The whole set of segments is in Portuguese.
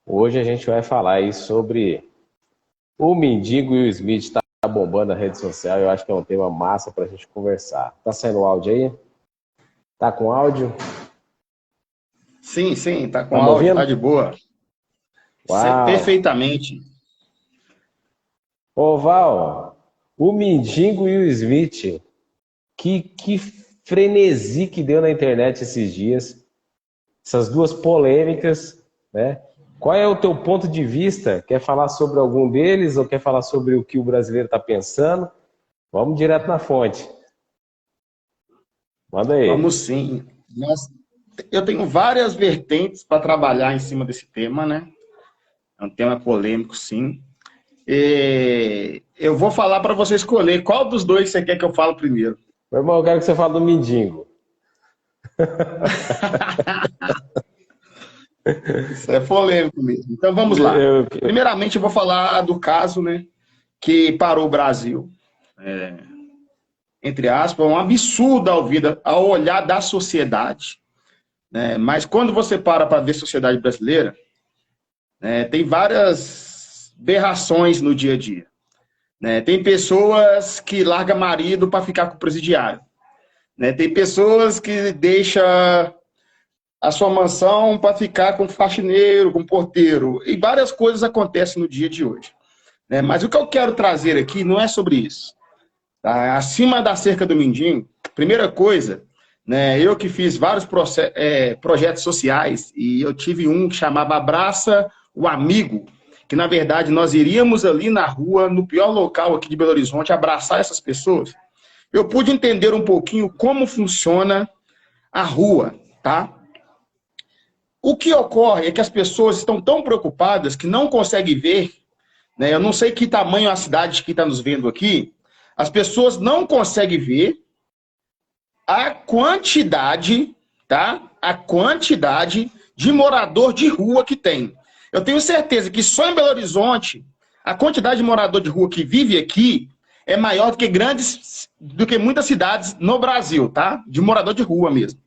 Hoje a gente vai falar aí sobre o mendigo e o Smith tá bombando na rede social. Eu acho que é um tema massa pra gente conversar. Tá saindo o áudio aí? Tá com áudio? Sim, tá Tá com me áudio, tá ouvindo? de boa. Uau! Perfeitamente. Ô Val, o mendigo e o Smith, que frenesi que deu na internet esses dias. Essas duas polêmicas, né? Qual é o teu ponto de vista? Quer falar sobre algum deles ou quer falar sobre o que o brasileiro está pensando? Vamos direto na fonte. Manda aí. Vamos sim. Eu tenho várias vertentes para trabalhar em cima desse tema, né? É um tema polêmico, sim. Eu vou falar para você escolher qual dos dois você quer que eu fale primeiro. Meu irmão, eu quero que você fale do mendigo. Isso é polêmico mesmo. Então vamos lá. Eu- Primeiramente, eu vou falar do caso, né, que parou o Brasil. Entre aspas, um absurdo ao olhar da sociedade. Né? Mas quando você para ver a sociedade brasileira, tem várias berrações no dia a dia. Né? Tem pessoas que largam marido para ficar com o presidiário. Né? Tem pessoas que deixam a sua mansão para ficar com o faxineiro, com o porteiro. E várias coisas acontecem no dia de hoje. Né? Mas o que eu quero trazer aqui não é sobre isso. Tá? Acima da cerca do Mindinho, primeira coisa, né, eu que fiz vários projetos sociais, e eu tive um que chamava Abraça o Amigo, que na verdade nós iríamos ali na rua, no pior local aqui de Belo Horizonte, abraçar essas pessoas. Eu pude entender um pouquinho como funciona a rua, tá? O que ocorre é que as pessoas estão tão preocupadas que não conseguem ver, né? Eu não sei que tamanho a cidade que está nos vendo aqui, as pessoas não conseguem ver a quantidade, tá? A quantidade de morador de rua que tem. Eu tenho certeza que só em Belo Horizonte, a quantidade de morador de rua que vive aqui é maior do que muitas cidades no Brasil, tá? De morador de rua mesmo.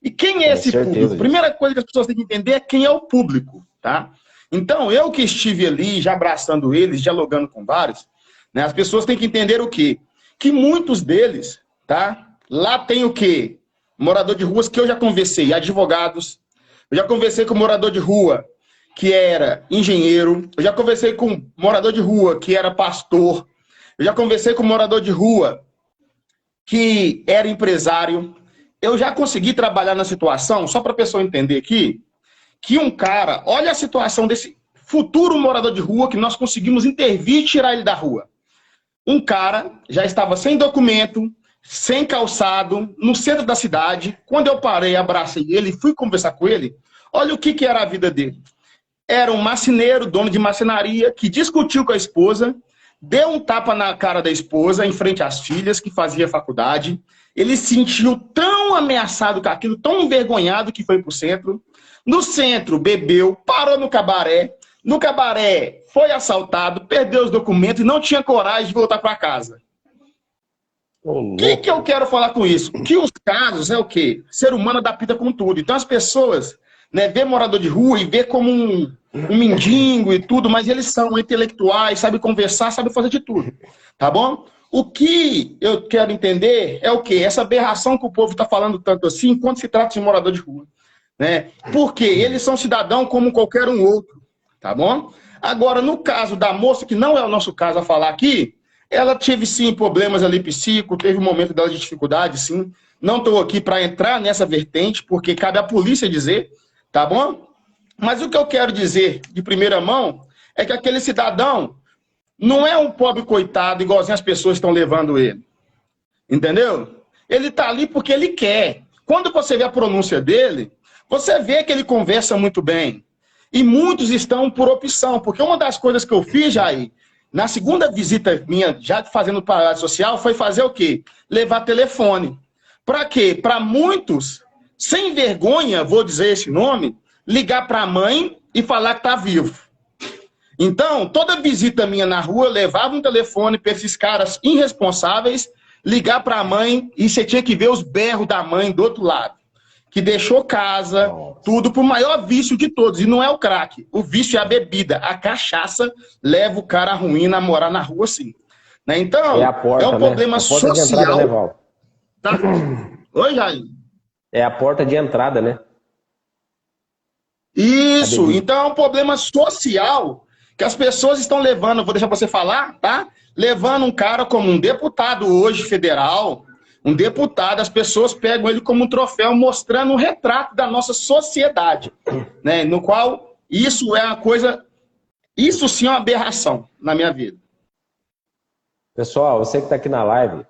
E quem é Tenho esse público? certeza disso. Primeira coisa que as pessoas têm que entender é quem é o público, tá? Então, eu que estive ali, já abraçando eles, dialogando com vários, né, as pessoas têm que entender o quê? Que muitos deles, tá? Lá tem o quê? Morador de ruas que eu já conversei, advogados. Eu já conversei com morador de rua que era engenheiro. Eu já conversei com morador de rua que era pastor. Eu já conversei com morador de rua que era empresário. Eu já consegui trabalhar na situação, só para a pessoa entender aqui, que um cara, olha a situação desse futuro morador de rua que nós conseguimos intervir e tirar ele da rua. Um cara já estava sem documento, sem calçado, no centro da cidade. Quando eu parei, abracei ele, fui conversar com ele, olha o que era a vida dele. Era um marceneiro, dono de marcenaria, que discutiu com a esposa, deu um tapa na cara da esposa, em frente às filhas, que fazia faculdade. Ele se sentiu tão ameaçado com aquilo, tão envergonhado que foi para o centro. No centro, bebeu, parou no cabaré. No cabaré, foi assaltado, perdeu os documentos e não tinha coragem de voltar para casa. O que eu quero falar com isso? Que os casos é o quê? Ser humano adapta com tudo. Então as pessoas, né, vê morador de rua e vê como um mendigo e tudo, mas eles são intelectuais, sabem conversar, sabem fazer de tudo. Tá bom? O que eu quero entender é o quê? Essa aberração que o povo está falando tanto assim, quando se trata de morador de rua. Né? Porque eles são cidadãos como qualquer um outro. Tá bom? Agora, no caso da moça, que não é o nosso caso a falar aqui, ela teve sim problemas ali psíquicos, teve um momento dela de dificuldade, sim. Não estou aqui para entrar nessa vertente, porque cabe à polícia dizer, tá bom? Mas o que eu quero dizer de primeira mão é que aquele cidadão não é um pobre coitado, igualzinho as pessoas estão levando ele. Entendeu? Ele está ali porque ele quer. Quando você vê a pronúncia dele, você vê que ele conversa muito bem. E muitos estão por opção, porque uma das coisas que eu fiz, Jair, na segunda visita minha, já fazendo parada social, foi fazer o quê? Levar telefone. Para quê? Para muitos, sem vergonha, vou dizer esse nome, ligar para a mãe e falar que está vivo. Então, toda visita minha na rua, eu levava um telefone para esses caras irresponsáveis, ligar para a mãe e você tinha que ver os berros da mãe do outro lado. que deixou casa, tudo, pro maior vício de todos. E não é o crack. O vício é a bebida. A cachaça leva o cara ruim a morar na rua, sim. Né? Então, É a porta, é um problema né? A porta de entrada, né, social. Val? Tá? Oi, Jair. É a porta de entrada, né? Isso. Então, é um problema social que as pessoas estão levando, vou deixar você falar, tá? Levando um cara como um deputado hoje federal, um deputado, as pessoas pegam ele como um troféu, mostrando um retrato da nossa sociedade, né? No qual isso é uma coisa, isso sim é uma aberração na minha vida. Pessoal, você que está aqui na live,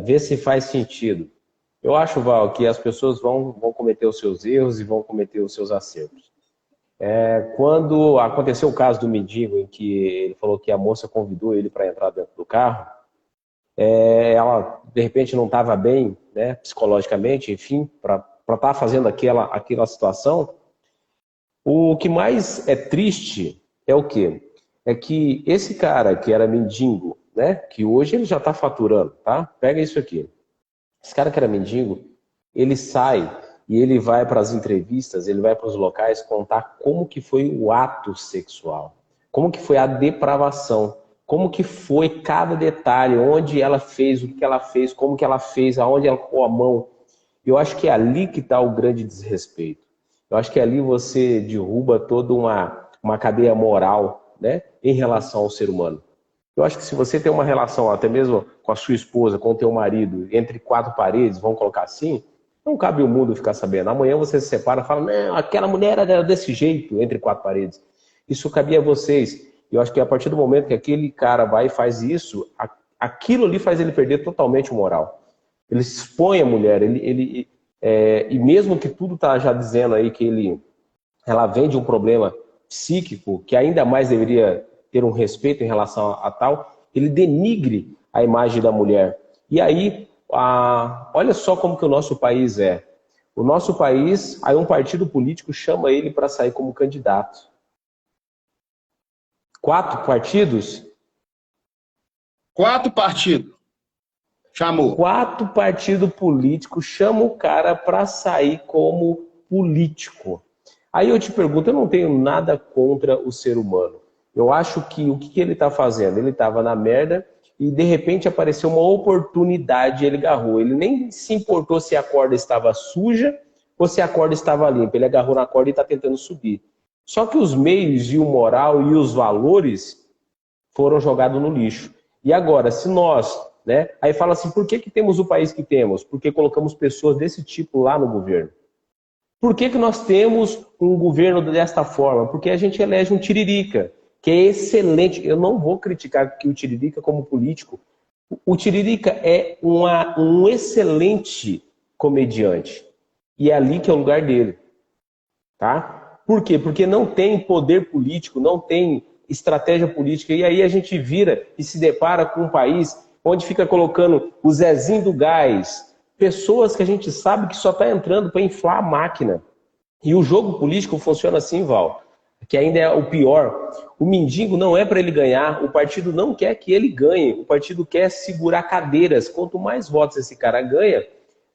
vê se faz sentido. Eu acho, Val, que as pessoas vão cometer os seus erros e vão cometer os seus acertos. Quando aconteceu o caso do mendigo, em que ele falou que a moça convidou ele para entrar dentro do carro, ela, de repente, não estava bem, né, psicologicamente, enfim, para estar fazendo aquela situação. O que mais é triste é o quê? É que esse cara que era mendigo, né, que hoje ele já está faturando, tá? Pega isso aqui. Esse cara que era mendigo, ele sai e ele vai para as entrevistas, ele vai para os locais contar como que foi o ato sexual, como que foi a depravação, como que foi cada detalhe, onde ela fez, o que ela fez, como que ela fez, aonde ela colocou a mão. Eu acho que é ali que está o grande desrespeito. Eu acho que ali você derruba toda uma cadeia moral, né, em relação ao ser humano. Eu acho que se você tem uma relação, até mesmo com a sua esposa, com o teu marido, entre quatro paredes, vamos colocar assim, não cabe o mundo ficar sabendo. Amanhã você se separa e fala, não, aquela mulher era desse jeito, entre quatro paredes. Isso cabia a vocês. Eu acho que a partir do momento que aquele cara vai e faz isso, aquilo ali faz ele perder totalmente o moral. Ele expõe a mulher, e mesmo que tudo está já dizendo aí que ela vem de um problema psíquico, que ainda mais deveria ter um respeito em relação a tal, ele denigre a imagem da mulher. E aí, olha só como que o nosso país é. O nosso país, aí um partido político chama ele para sair como candidato. 4 partidos? 4 partidos. Chamou. 4 partidos políticos chamam o cara para sair como político. Aí eu te pergunto, eu não tenho nada contra o ser humano. Eu acho que o que ele está fazendo? Ele estava na merda e de repente apareceu uma oportunidade e ele agarrou. Ele nem se importou se a corda estava suja ou se a corda estava limpa. Ele agarrou na corda e está tentando subir. Só que os meios e o moral e os valores foram jogados no lixo. E agora, se nós, né? Aí fala assim, por que temos o país que temos? Porque colocamos pessoas desse tipo lá no governo. Por que nós temos um governo desta forma? Porque a gente elege um tiririca, que é excelente. Eu não vou criticar que o tiririca como político. O tiririca é um excelente comediante. E é ali que é o lugar dele. Tá? Por quê? Porque não tem poder político, não tem estratégia política. E aí a gente vira e se depara com um país onde fica colocando o Zezinho do Gás, pessoas que a gente sabe que só está entrando para inflar a máquina. E o jogo político funciona assim, Val, que ainda é o pior. O mendigo não é para ele ganhar, o partido não quer que ele ganhe, o partido quer segurar cadeiras. Quanto mais votos esse cara ganha,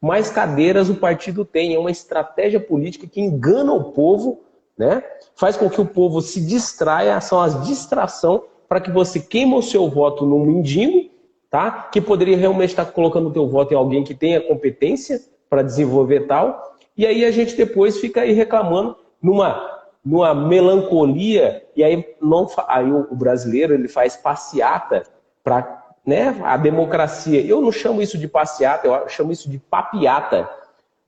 mais cadeiras o partido tem. É uma estratégia política que engana o povo, né? Faz com que o povo se distraia, são as distrações para que você queima o seu voto num mendigo, tá? Que poderia realmente estar colocando o teu voto em alguém que tenha competência para desenvolver tal. E aí a gente depois fica aí reclamando numa melancolia, e aí o brasileiro ele faz passeata para, né, a democracia. Eu não chamo isso de passeata, eu chamo isso de papiata,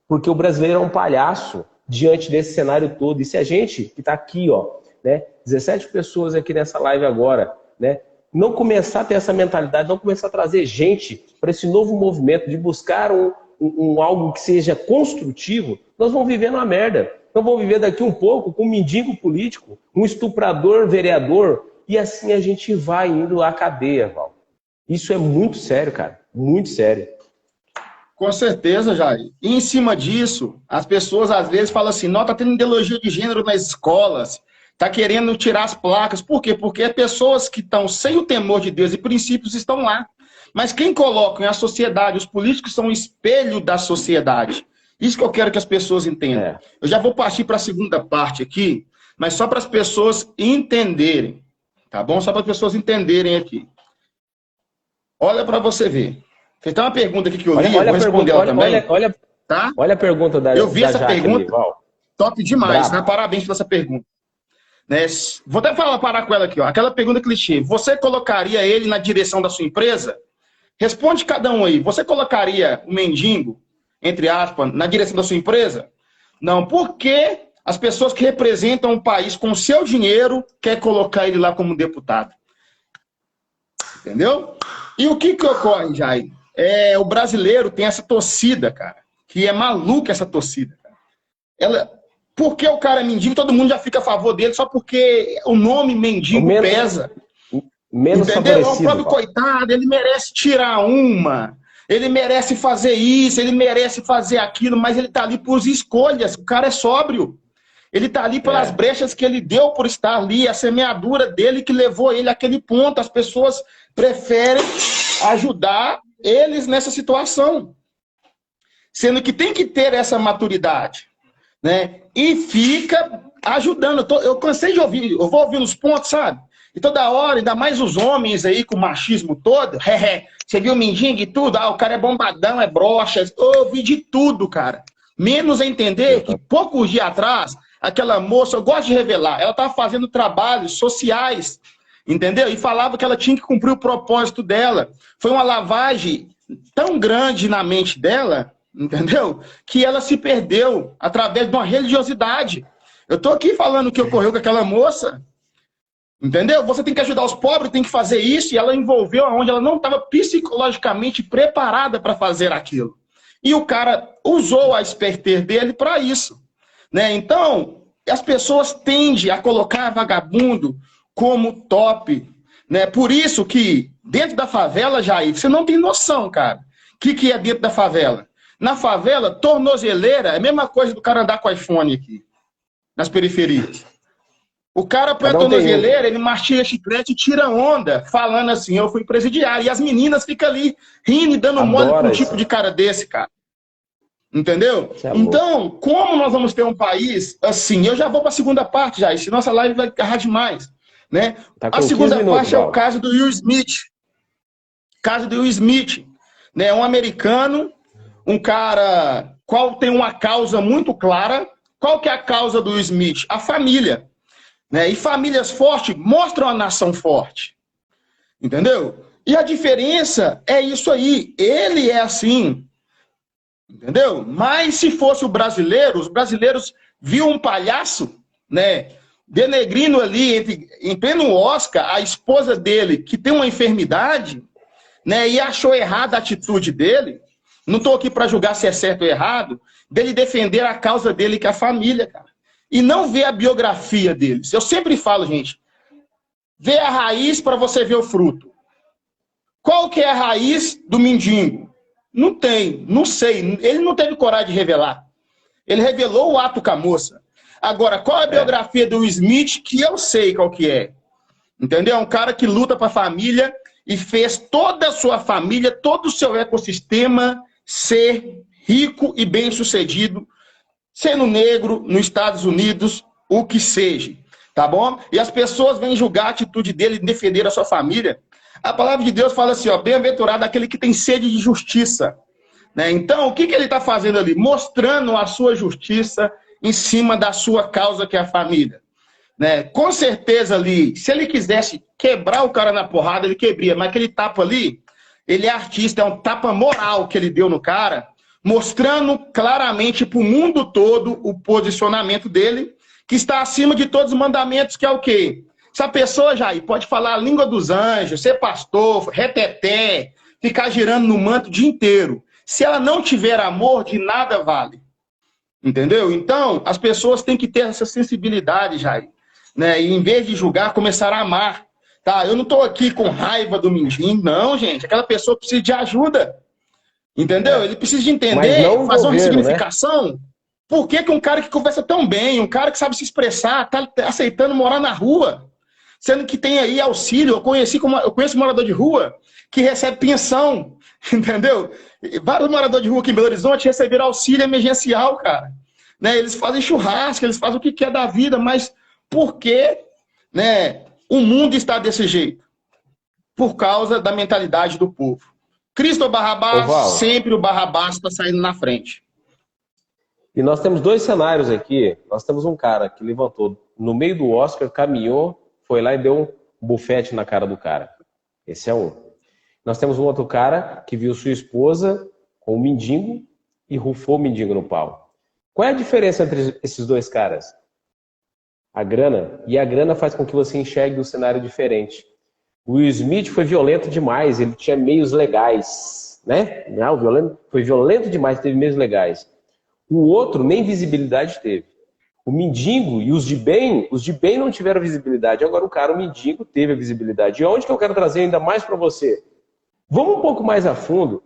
porque o brasileiro é um palhaço diante desse cenário todo. E se a gente, que está aqui, ó, né, 17 pessoas aqui nessa live agora, né, não começar a ter essa mentalidade, não começar a trazer gente para esse novo movimento de buscar algo que seja construtivo, nós vamos viver numa merda. Nós vamos viver daqui um pouco com um mendigo político, um estuprador vereador, e assim a gente vai indo à cadeia, Val. Isso é muito sério, cara. Muito sério. Com certeza, Jair. E em cima disso, as pessoas às vezes falam assim, não, tá tendo ideologia de gênero nas escolas, tá querendo tirar as placas. Por quê? Porque pessoas que estão sem o temor de Deus e princípios estão lá. Mas quem coloca a sociedade, os políticos são um espelho da sociedade. Isso que eu quero que as pessoas entendam. É. Eu já vou partir para a segunda parte aqui, mas só para as pessoas entenderem, tá bom? Só para as pessoas entenderem aqui. Olha para você ver. Tem uma pergunta aqui que eu li, eu vou responder ela também. Tá? Olha a pergunta da Eu vi essa Jaque pergunta, ali, Val. top demais, Brabo. né? Parabéns por essa pergunta. Né? Vou até parar com ela aqui, ó. Aquela pergunta clichê. Você colocaria ele na direção da sua empresa? Responde cada um aí. Você colocaria o mendigo, entre aspas, na direção da sua empresa? Não. Por que as pessoas que representam o país com o seu dinheiro querem colocar ele lá como deputado? Entendeu? E o que ocorre, Jair? O brasileiro tem essa torcida, cara, que é maluca essa torcida. Cara. Porque o cara é mendigo, todo mundo já fica a favor dele, só porque o nome mendigo pesa. Menos entendeu? favorecido. O próprio coitado, ele merece tirar uma, ele merece fazer isso, ele merece fazer aquilo, mas ele tá ali por escolhas, o cara é sóbrio. Ele tá ali pelas brechas que ele deu por estar ali, a semeadura dele que levou ele àquele ponto. As pessoas preferem ajudar eles nessa situação. Sendo que tem que ter essa maturidade, né? E fica ajudando. Eu cansei de ouvir, eu vou ouvindo os pontos, sabe? E toda hora, ainda mais os homens aí com o machismo todo, você viu o mendigo e tudo? O cara é bombadão, é broxa. Eu ouvi de tudo, cara. Menos a entender que poucos dias atrás, aquela moça, eu gosto de revelar, ela estava fazendo trabalhos sociais, entendeu? E falava que ela tinha que cumprir o propósito dela. Foi uma lavagem tão grande na mente dela, entendeu? Que ela se perdeu através de uma religiosidade. Eu estou aqui falando o que ocorreu com aquela moça, entendeu? Você tem que ajudar os pobres, tem que fazer isso, e ela envolveu onde ela não estava psicologicamente preparada para fazer aquilo. E o cara usou a espertez dele para isso. Né? Então, as pessoas tendem a colocar vagabundo como top. Né? Por isso que dentro da favela, Jair, você não tem noção, cara. O que é dentro da favela? Na favela, tornozeleira é a mesma coisa do cara andar com iPhone aqui, nas periferias. O cara põe a tornozeleira, ele mastiga chiclete e tira onda, falando assim, eu fui presidiário. E as meninas ficam ali rindo e dando mole com um tipo de cara desse, cara. Entendeu? Então, como nós vamos ter um país assim? Eu já vou para a segunda parte, já, senão nossa live vai agarrar demais. Né? A segunda parte é o caso do Will Smith. Caso do Will Smith. Né? Um americano, um cara qual tem uma causa muito clara. Qual que é a causa do Will Smith? A família. Né? E famílias fortes mostram a nação forte. Entendeu? E a diferença é isso aí. Ele é assim. Entendeu? Mas se fosse o brasileiro, os brasileiros viam um palhaço, né, denegrindo ali, em pleno Oscar, a esposa dele, que tem uma enfermidade, né, e achou errada a atitude dele. Não estou aqui para julgar se é certo ou errado, dele defender a causa dele, que é a família, cara. E não ver a biografia deles. Eu sempre falo, gente, vê a raiz para você ver o fruto. Qual que é a raiz do mendigo? Não tem, não sei. Ele não teve coragem de revelar. Ele revelou o ato com a moça. Agora, qual é a biografia do Will Smith, que eu sei qual que é? Entendeu? É um cara que luta para a família e fez toda a sua família, todo o seu ecossistema ser rico e bem-sucedido, sendo negro, nos Estados Unidos, o que seja. Tá bom? E as pessoas vêm julgar a atitude dele de defender a sua família. A palavra de Deus fala assim, ó, bem-aventurado aquele que tem sede de justiça. Né? Então, o que ele está fazendo ali? Mostrando a sua justiça em cima da sua causa, que é a família. Né? Com certeza ali, se ele quisesse quebrar o cara na porrada, ele quebria. Mas aquele tapa ali, ele é artista, é um tapa moral que ele deu no cara, mostrando claramente para o mundo todo o posicionamento dele, que está acima de todos os mandamentos, que é o quê? Essa pessoa, Jair, pode falar a língua dos anjos, ser pastor, reteté, ficar girando no manto o dia inteiro. Se ela não tiver amor, de nada vale. Entendeu? Então, as pessoas têm que ter essa sensibilidade, Jair. Né? E em vez de julgar, começar a amar. Tá? Eu não estou aqui com raiva do mendigo, não, gente. Aquela pessoa precisa de ajuda. Entendeu? Ele precisa de entender, fazer uma ressignificação. Né? Por que um cara que conversa tão bem, um cara que sabe se expressar, está aceitando morar na rua? Sendo que tem aí auxílio, eu conheço morador de rua que recebe pensão, entendeu? Vários moradores de rua aqui em Belo Horizonte receberam auxílio emergencial, cara. Né? Eles fazem churrasco, eles fazem o que quer da vida, mas por que, né, o mundo está desse jeito? Por causa da mentalidade do povo. Cristo ou Barrabás, sempre o Barrabás está saindo na frente. E nós temos dois cenários aqui. Nós temos um cara que levantou no meio do Oscar, caminhou, foi lá e deu um bufete na cara do cara. Esse é um. Nós temos um outro cara que viu sua esposa com um mendigo e rufou o mendigo no pau. Qual é a diferença entre esses dois caras? A grana. E a grana faz com que você enxergue um cenário diferente. O Will Smith foi violento demais, ele tinha meios legais, né? Não, foi violento demais, teve meios legais. O outro nem visibilidade teve. O mendigo e os de bem não tiveram visibilidade. Agora o mendigo teve a visibilidade. E onde que eu quero trazer ainda mais para você? Vamos um pouco mais a fundo.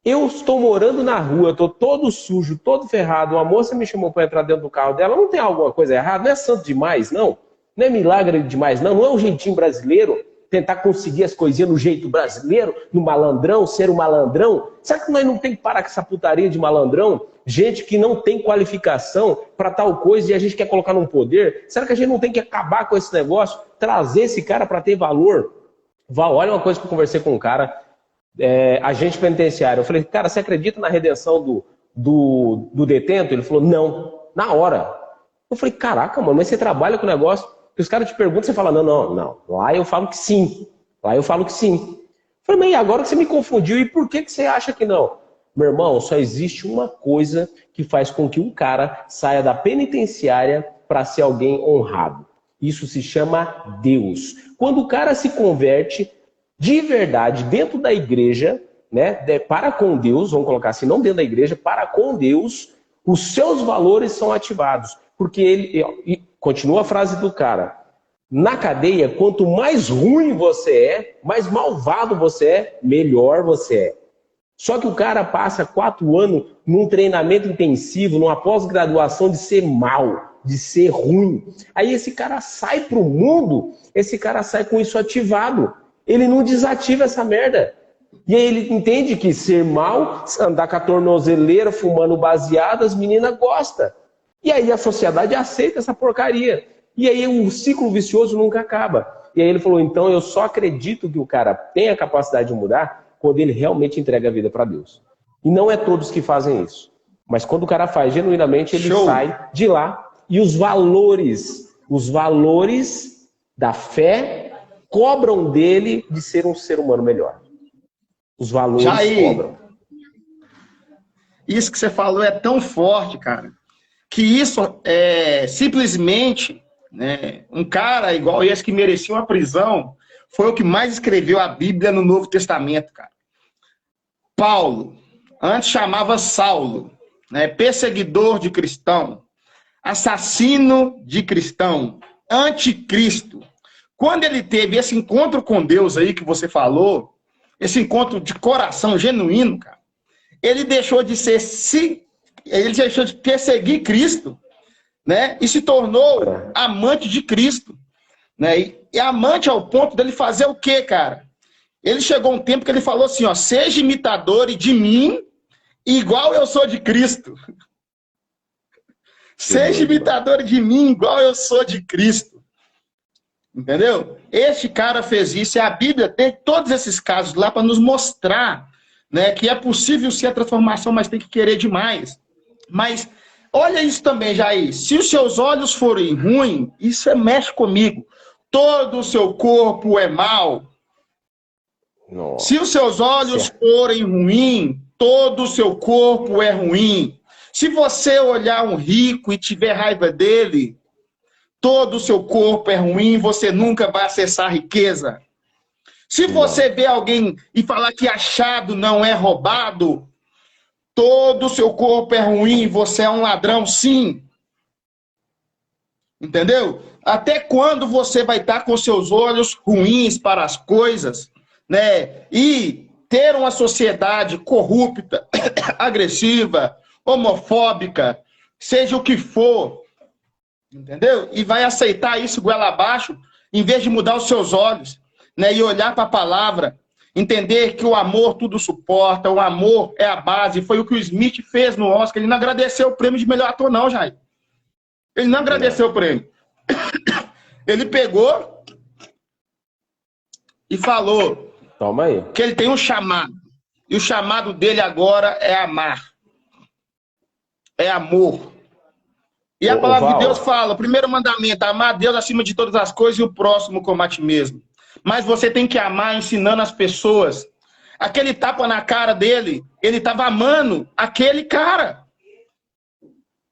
Eu estou morando na rua, estou todo sujo, todo ferrado. Uma moça me chamou para entrar dentro do carro dela. Não tem alguma coisa errada? Não é santo demais, não. Não é milagre demais, não. Não é um jeitinho brasileiro tentar conseguir as coisinhas no jeito brasileiro, no malandrão, ser um malandrão. Será que nós não tem que parar com essa putaria de malandrão? Gente que não tem qualificação para tal coisa e a gente quer colocar num poder? Será que a gente não tem que acabar com esse negócio? Trazer esse cara para ter valor? Val, olha uma coisa que eu conversei com um cara, agente penitenciário. Eu falei, cara, você acredita na redenção do detento? Ele falou, não, na hora. Eu falei, caraca, mano, mas você trabalha com o negócio, que os caras te perguntam, você fala, não. Lá eu falo que sim. Eu falei, mas e agora que você me confundiu, e por que você acha que não? Meu irmão, só existe uma coisa que faz com que um cara saia da penitenciária para ser alguém honrado. Isso se chama Deus. Quando o cara se converte de verdade dentro da igreja, né, para com Deus, vamos colocar assim, não dentro da igreja, para com Deus, os seus valores são ativados. Porque ele, continua a frase do cara, na cadeia, quanto mais ruim você é, mais malvado você é, melhor você é. Só que o cara passa 4 anos num treinamento intensivo, numa pós-graduação de ser mal, de ser ruim. Aí esse cara sai pro mundo, esse cara sai com isso ativado. Ele não desativa essa merda. E aí ele entende que ser mal, andar com a tornozeleira, fumando baseado, as meninas gostam. E aí a sociedade aceita essa porcaria. E aí o ciclo vicioso nunca acaba. E aí ele falou, então eu só acredito que o cara tem a capacidade de mudar quando ele realmente entrega a vida para Deus. E não é todos que fazem isso. Mas quando o cara faz genuinamente, ele sai de lá. E os valores da fé cobram dele de ser um ser humano melhor. Os valores cobram. Isso que você falou é tão forte, cara, que isso é simplesmente, né, um cara igual esse que merecia uma prisão, foi o que mais escreveu a Bíblia no Novo Testamento, cara. Paulo, antes chamava Saulo, né, perseguidor de cristão, assassino de cristão, anticristo. Quando ele teve esse encontro com Deus aí que você falou, esse encontro de coração genuíno, cara, ele deixou de perseguir Cristo, né, e se tornou amante de Cristo, né, e amante ao ponto dele fazer o quê, cara? Ele chegou um tempo que ele falou assim, ó, seja imitador de mim, igual eu sou de Cristo. Seja imitador de mim, igual eu sou de Cristo. Entendeu? Este cara fez isso, e a Bíblia tem todos esses casos lá para nos mostrar, né, que é possível sim a transformação, mas tem que querer demais. Mas olha isso também, Jair. Se os seus olhos forem ruins, isso mexe comigo. Todo o seu corpo é mau. Nossa. Se os seus olhos forem ruins, todo o seu corpo é ruim. Se você olhar um rico e tiver raiva dele, todo o seu corpo é ruim, você nunca vai acessar a riqueza. Se você ver alguém e falar que achado não é roubado, todo o seu corpo é ruim, você é um ladrão, sim. Entendeu? Até quando você vai estar com seus olhos ruins para as coisas, né? E ter uma sociedade corrupta, agressiva, homofóbica, seja o que for, entendeu? E vai aceitar isso goela abaixo, em vez de mudar os seus olhos, né, e olhar para a palavra, entender que o amor tudo suporta, o amor é a base. Foi o que o Smith fez no Oscar. Ele não agradeceu o prêmio de melhor ator, não, Jair. Ele não agradeceu o prêmio. Ele pegou e falou, toma aí, que ele tem um chamado. E o chamado dele agora é amar. É amor. E a palavra de Deus fala, o primeiro mandamento, amar a Deus acima de todas as coisas e o próximo como a ti mesmo. Mas você tem que amar ensinando as pessoas. Aquele tapa na cara dele, ele estava amando aquele cara.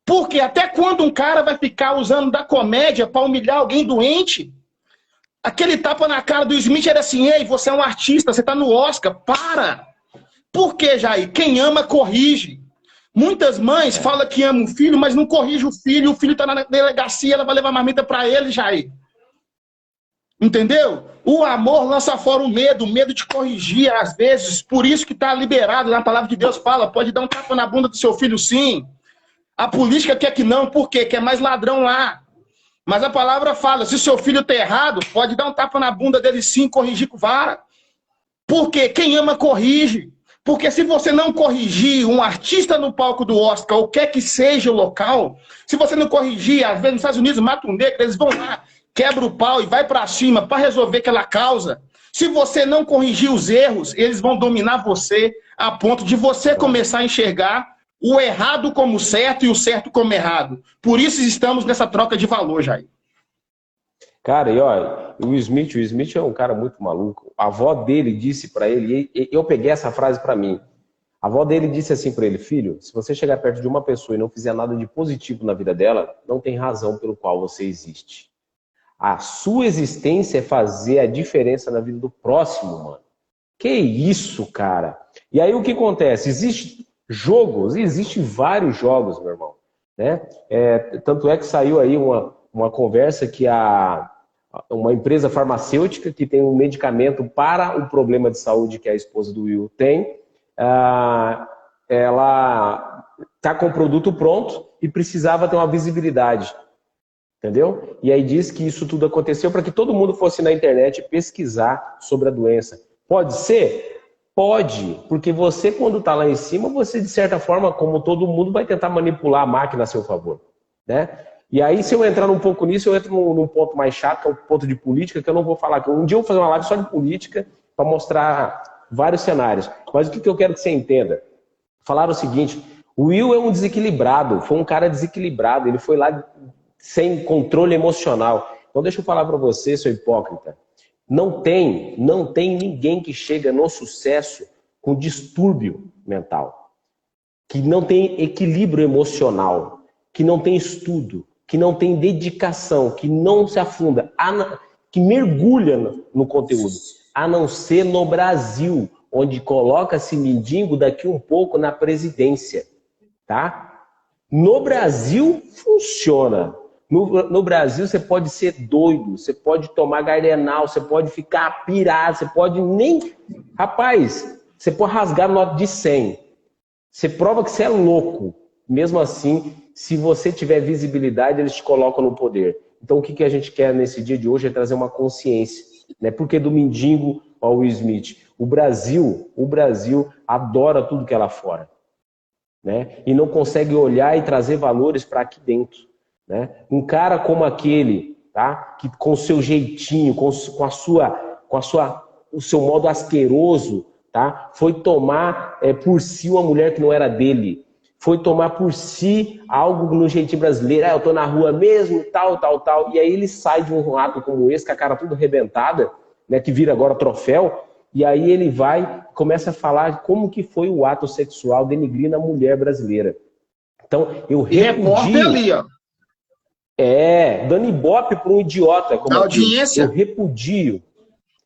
Porque até quando um cara vai ficar usando da comédia para humilhar alguém doente? Aquele tapa na cara do Smith era assim, ei, você é um artista, você está no Oscar, para! Por que, Jair? Quem ama, corrige. Muitas mães falam que amam o filho, mas não corrige o filho está na delegacia, ela vai levar marmita para ele, Jair. Entendeu? O amor lança fora o medo de corrigir, às vezes, por isso que está liberado, na palavra de Deus fala, pode dar um tapa na bunda do seu filho, sim. A política quer que não, por quê? Quer mais ladrão lá. Mas a palavra fala, se seu filho está errado, pode dar um tapa na bunda dele, sim, corrigir com vara. Por quê? Quem ama, corrige. Porque se você não corrigir um artista no palco do Oscar, ou quer que seja o local, se você não corrigir, às vezes nos Estados Unidos mata um negro, eles vão lá, quebra o pau e vai para cima para resolver aquela causa. Se você não corrigir os erros, eles vão dominar você a ponto de você começar a enxergar o errado como certo e o certo como errado. Por isso estamos nessa troca de valor, Jair. Cara, e olha, o Smith é um cara muito maluco. A avó dele disse para ele, e eu peguei essa frase para mim. A avó dele disse assim para ele, filho, se você chegar perto de uma pessoa e não fizer nada de positivo na vida dela, não tem razão pelo qual você existe. A sua existência é fazer a diferença na vida do próximo, mano. Que isso, cara? E aí o que acontece? Existem jogos, existem vários jogos, meu irmão. Né? Tanto é que saiu aí uma conversa que uma empresa farmacêutica que tem um medicamento para o problema de saúde que a esposa do Will tem, ela está com o produto pronto e precisava ter uma visibilidade. Entendeu? E aí diz que isso tudo aconteceu para que todo mundo fosse na internet pesquisar sobre a doença. Pode ser? Pode, porque você quando está lá em cima, você de certa forma, como todo mundo, vai tentar manipular a máquina a seu favor. Né? E aí se eu entrar um pouco nisso, eu entro num ponto mais chato, que é o ponto de política, que eu não vou falar. Um dia eu vou fazer uma live só de política para mostrar vários cenários. Mas o que eu quero que você entenda? Falaram o seguinte, o Will é um desequilibrado, foi um cara desequilibrado, ele foi lá sem controle emocional. Então deixa eu falar para você, seu hipócrita. Não tem ninguém que chega no sucesso com distúrbio mental, que não tem equilíbrio emocional, que não tem estudo, que não tem dedicação, que não se afunda, que mergulha no conteúdo, a não ser no Brasil, onde coloca-se mendigo daqui um pouco na presidência, tá? No Brasil funciona. No Brasil você pode ser doido, você pode tomar gardenal, você pode ficar pirado, você pode nem... Rapaz, você pode rasgar nota de 100. Você prova que você é louco. Mesmo assim, se você tiver visibilidade, eles te colocam no poder. Então o que a gente quer nesse dia de hoje é trazer uma consciência. Né? Porque do mendigo ao Will Smith. O Brasil adora tudo que é lá fora. Né? E não consegue olhar e trazer valores para aqui dentro. Né? Um cara como aquele, tá? Que com o seu jeitinho, com o seu modo asqueroso, tá? Foi tomar por si uma mulher que não era dele. Foi tomar por si algo no jeitinho brasileiro. Eu tô na rua mesmo, tal. E aí ele sai de um ato como esse, com a cara tudo arrebentada, né? Que vira agora troféu. E aí ele vai e começa a falar como que foi o ato sexual denigrindo a mulher brasileira. Então, eu repudio... ali, ó. Dando ibope para um idiota como a audiência.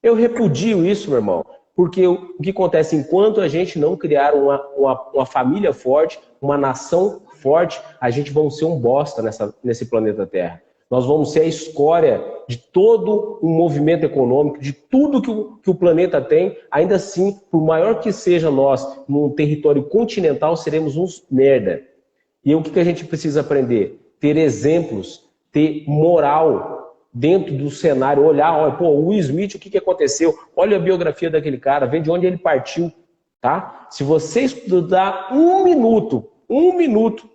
Eu repudio isso, meu irmão. Porque o que acontece? Enquanto a gente não criar uma família forte, uma nação forte, a gente vai ser um bosta nesse planeta Terra. Nós vamos ser a escória de todo um movimento econômico, de tudo que o planeta tem. Ainda assim, por maior que seja nós, num território continental, seremos uns merda. E o que a gente precisa aprender? Ter exemplos, ter moral, dentro do cenário, olhar, olha, pô, o Will Smith, o que aconteceu? Olha a biografia daquele cara, vê de onde ele partiu, tá? Se você estudar um minuto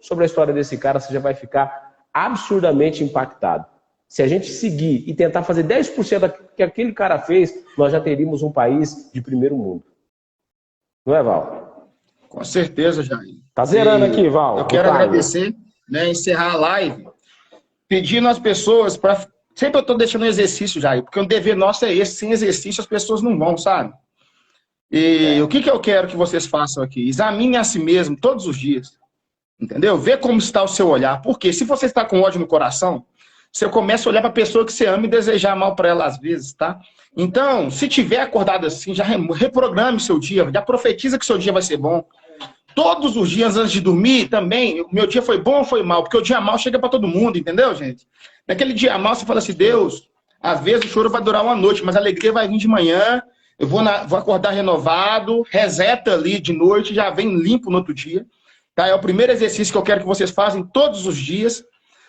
sobre a história desse cara, você já vai ficar absurdamente impactado. Se a gente seguir e tentar fazer 10% do que aquele cara fez, nós já teríamos um país de primeiro mundo. Não é, Val? Com certeza, Jair. Tá zerando aqui, Val. Eu quero agradecer, né, encerrar a live, pedindo às pessoas para... Sempre eu estou deixando um exercício, Jair, porque o dever nosso é esse. Sem exercício as pessoas não vão, sabe? E o que eu quero que vocês façam aqui? Examine a si mesmo todos os dias. Entendeu? Vê como está o seu olhar. Porque se você está com ódio no coração, você começa a olhar para a pessoa que você ama e desejar mal para ela às vezes, tá? Então, se tiver acordado assim, já reprograme seu dia, já profetiza que seu dia vai ser bom. Todos os dias antes de dormir também, o meu dia foi bom ou foi mal? Porque o dia mal chega para todo mundo, entendeu, gente? Naquele dia mal você fala assim, Deus, às vezes o choro vai durar uma noite, mas a alegria vai vir de manhã, eu vou acordar renovado, reseta ali de noite, já vem limpo no outro dia. Tá? É o primeiro exercício que eu quero que vocês façam todos os dias.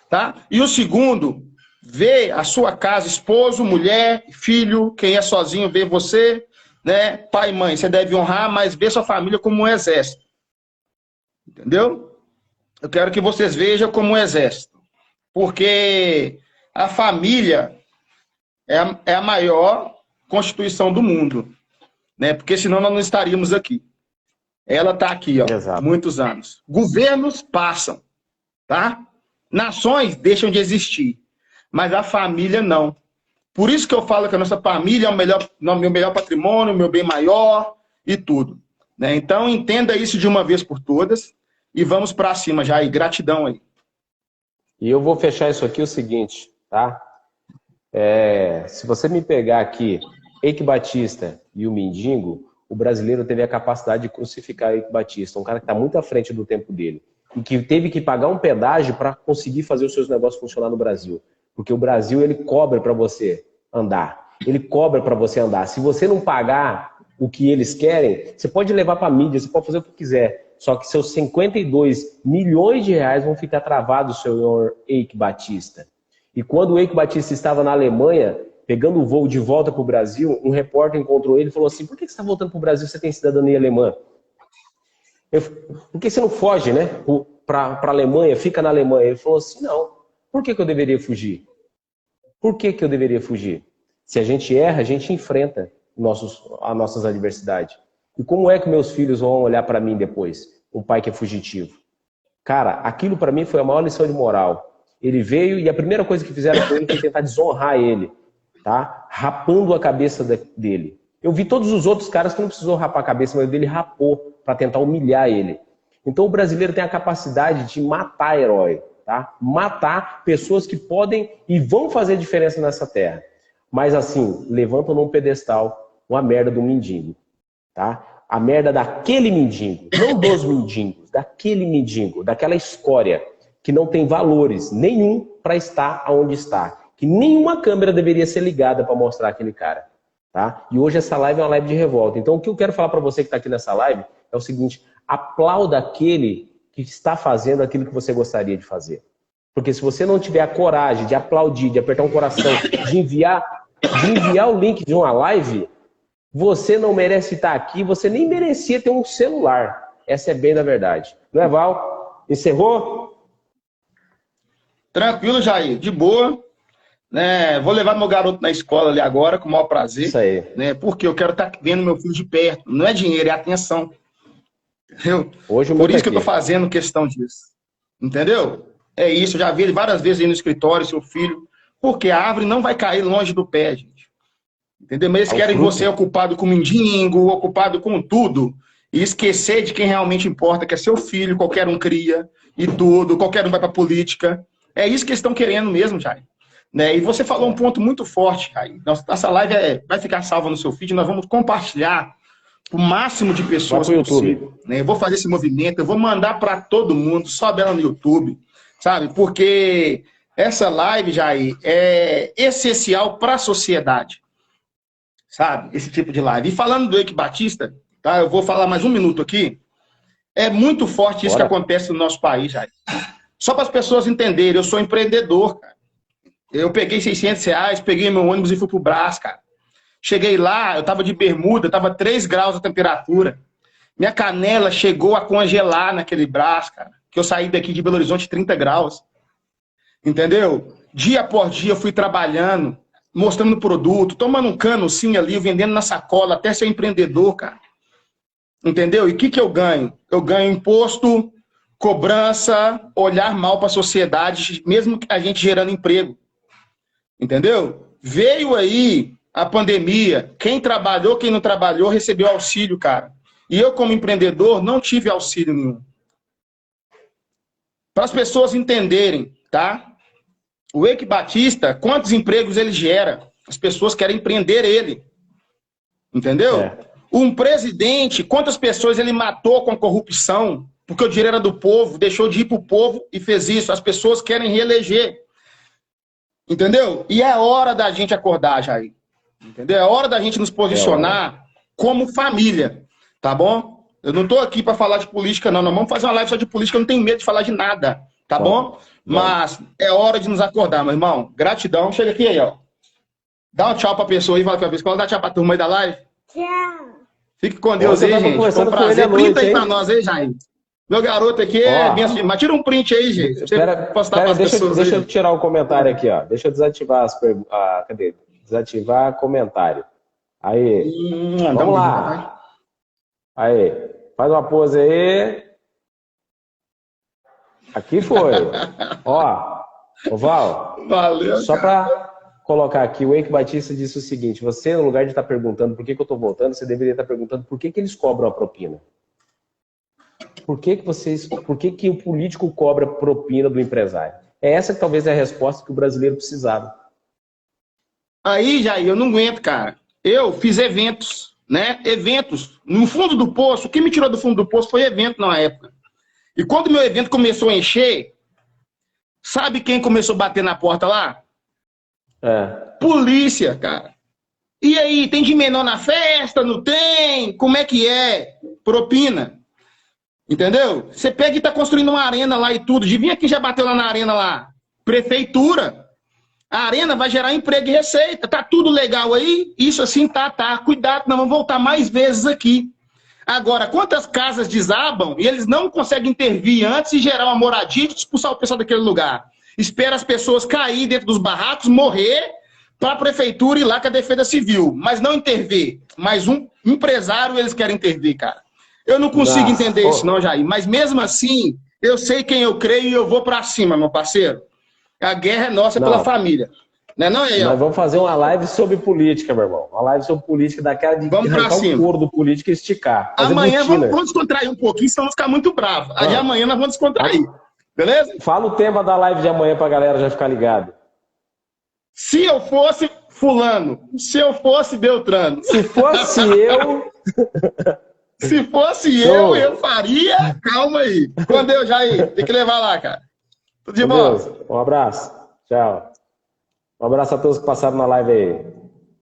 Tá? E o segundo, ver a sua casa, esposo, mulher, filho, quem é sozinho, vê você, né? Pai e mãe, você deve honrar, mas ver sua família como um exército. Entendeu? Eu quero que vocês vejam como um exército. Porque a família é a maior constituição do mundo. Né? Porque senão nós não estaríamos aqui. Ela está aqui, ó, há muitos anos. Governos passam, tá? Nações deixam de existir, mas a família não. Por isso que eu falo que a nossa família é o meu melhor patrimônio, o meu bem maior e tudo. Né? Então, entenda isso de uma vez por todas e vamos para cima já. E gratidão aí. E eu vou fechar isso aqui o seguinte, tá? Se você me pegar aqui, Eike Batista e o Mendigo, o brasileiro teve a capacidade de crucificar Eike Batista, um cara que está muito à frente do tempo dele, e que teve que pagar um pedágio para conseguir fazer os seus negócios funcionar no Brasil. Porque o Brasil, ele cobra para você andar. Ele cobra para você andar. Se você não pagar o que eles querem, você pode levar para a mídia, você pode fazer o que quiser. Só que seus 52 milhões de reais vão ficar travados, senhor Eike Batista. E quando o Eike Batista estava na Alemanha, pegando o voo de volta para o Brasil, um repórter encontrou ele e falou assim, por que você está voltando para o Brasil, você tem cidadania alemã? Por que você não foge, né? Para a Alemanha, fica na Alemanha. Ele falou assim, não. Por que eu deveria fugir? Por que eu deveria fugir? Se a gente erra, a gente enfrenta as nossas adversidades. E como é que meus filhos vão olhar para mim depois? Um pai que é fugitivo. Cara, aquilo para mim foi a maior lição de moral. Ele veio e a primeira coisa que fizeram com ele foi tentar desonrar ele. Tá? Rapando a cabeça dele. Eu vi todos os outros caras que não precisou rapar a cabeça, mas o dele rapou para tentar humilhar ele. Então o brasileiro tem a capacidade de matar herói, tá? Matar pessoas que podem e vão fazer diferença nessa terra. Mas assim, levantam num pedestal uma merda do mendigo, tá? A merda daquele mendigo, não dos mendigos, daquele mendigo, daquela escória que não tem valores nenhum para estar onde está. Que nenhuma câmera deveria ser ligada para mostrar aquele cara. Tá? E hoje essa live é uma live de revolta. Então o que eu quero falar para você que está aqui nessa live é o seguinte, aplauda aquele que está fazendo aquilo que você gostaria de fazer. Porque se você não tiver a coragem de aplaudir, de apertar um coração, de enviar o link de uma live, você não merece estar aqui, você nem merecia ter um celular. Essa é bem da verdade. Não é, Val? Encerrou? Tranquilo, Jair. De boa. Né, vou levar meu garoto na escola ali agora, com o maior prazer. Isso aí. Né, porque eu quero estar vendo meu filho de perto. Não é dinheiro, é atenção. Entendeu? Hoje por isso que eu estou fazendo questão disso. Entendeu? É isso, eu já vi ele várias vezes aí no escritório, seu filho. Porque a árvore não vai cair longe do pé, gente. Entendeu? Mas eles querem você ocupado com mendigo, ocupado com tudo. E esquecer de quem realmente importa, que é seu filho, qualquer um cria e tudo, qualquer um vai para política. É isso que eles estão querendo mesmo, Jair. Né? E você falou um ponto muito forte, Jair. Nossa live vai ficar salva no seu feed, nós vamos compartilhar o máximo de pessoas possível. Né? Eu vou fazer esse movimento, eu vou mandar para todo mundo, sobe ela no YouTube, sabe? Porque essa live, Jair, é essencial para a sociedade, sabe? Esse tipo de live. E falando do Eike Batista, tá? Eu vou falar mais um minuto aqui. É muito forte isso que acontece no nosso país, Jair. Só para as pessoas entenderem, eu sou empreendedor, cara. Eu peguei R$ 600, peguei meu ônibus e fui pro Brás, cara. Cheguei lá, eu tava de bermuda, tava 3 graus a temperatura. Minha canela chegou a congelar naquele Brás, cara. Que eu saí daqui de Belo Horizonte 30 graus. Entendeu? Dia por dia eu fui trabalhando, mostrando produto, tomando um canozinho ali, vendendo na sacola, até ser empreendedor, cara. Entendeu? E o que eu ganho? Eu ganho imposto, cobrança, olhar mal para a sociedade, mesmo a gente gerando emprego. Entendeu? Veio aí a pandemia, quem trabalhou, quem não trabalhou, recebeu auxílio, cara. E eu, como empreendedor, não tive auxílio nenhum. Para as pessoas entenderem, tá? O Eike Batista, quantos empregos ele gera? As pessoas querem empreender ele. Entendeu? É. Um presidente, quantas pessoas ele matou com a corrupção? Porque o dinheiro era do povo, deixou de ir para o povo e fez isso. As pessoas querem reeleger. Entendeu? E é hora da gente acordar, Jair. Entendeu? É hora da gente nos posicionar como família. Tá bom? Eu não estou aqui para falar de política, não. Nós vamos fazer uma live só de política, eu não tenho medo de falar de nada. Tá bom? Mas é hora de nos acordar, meu irmão. Gratidão. Chega aqui aí, ó. Dá um tchau pra pessoa aí, fala com a pessoa. Dá tchau pra turma aí da live. Tchau. Fique com Deus aí, gente. Foi um prazer. Printa aí pra nós aí, Jair. Meu garoto aqui é bem assim. Mas tira um print aí, gente. Deixa eu tirar o comentário aqui, ó. Deixa eu desativar as perguntas. Cadê? Desativar comentário. Aí. Vamos lá. Aí. Faz uma pose aí. Aqui foi. Ó, Val. Valeu. Só para colocar aqui, o Eike Batista disse o seguinte: você, no lugar de estar perguntando por que eu estou voltando, você deveria estar perguntando por que eles cobram a propina. Por que o político cobra propina do empresário? É essa que talvez é a resposta que o brasileiro precisava. Aí, Jair, eu não aguento, cara. Eu fiz eventos, né? Eventos. No fundo do poço, o que me tirou do fundo do poço foi evento na época. E quando meu evento começou a encher, sabe quem começou a bater na porta lá? Polícia, cara. E aí, tem de menor na festa? Não tem? Como é que é? Propina. Entendeu? Você pega e tá construindo uma arena lá e tudo. Adivinha quem já bateu lá na arena lá? Prefeitura. A arena vai gerar emprego e receita. Tá tudo legal aí? Isso assim tá. Cuidado, nós vamos voltar mais vezes aqui. Agora, quantas casas desabam e eles não conseguem intervir antes e gerar uma moradia e expulsar o pessoal daquele lugar? Espera as pessoas cair dentro dos barracos, morrer, para a prefeitura ir lá com a defesa civil, mas não intervir. Mas um empresário eles querem intervir, cara. Eu não consigo entender isso não, Jair. Mas mesmo assim, eu sei quem eu creio e eu vou para cima, meu parceiro. A guerra é nossa pela família. Não é, Nós vamos fazer uma live sobre política, meu irmão. Uma live sobre política daquela de arrancar o couro do político e esticar. Amanhã vamos descontrair um pouquinho, senão vamos ficar muito bravos. Aí amanhã nós vamos descontrair. Beleza? Fala o tema da live de amanhã pra galera já ficar ligado. Se eu fosse fulano, se eu fosse Beltrano. Se fosse eu... Se fosse eu faria... Calma aí. Com Deus, Jair. Tem que levar lá, cara. Tudo de bom. Um abraço. Tchau. Um abraço a todos que passaram na live aí.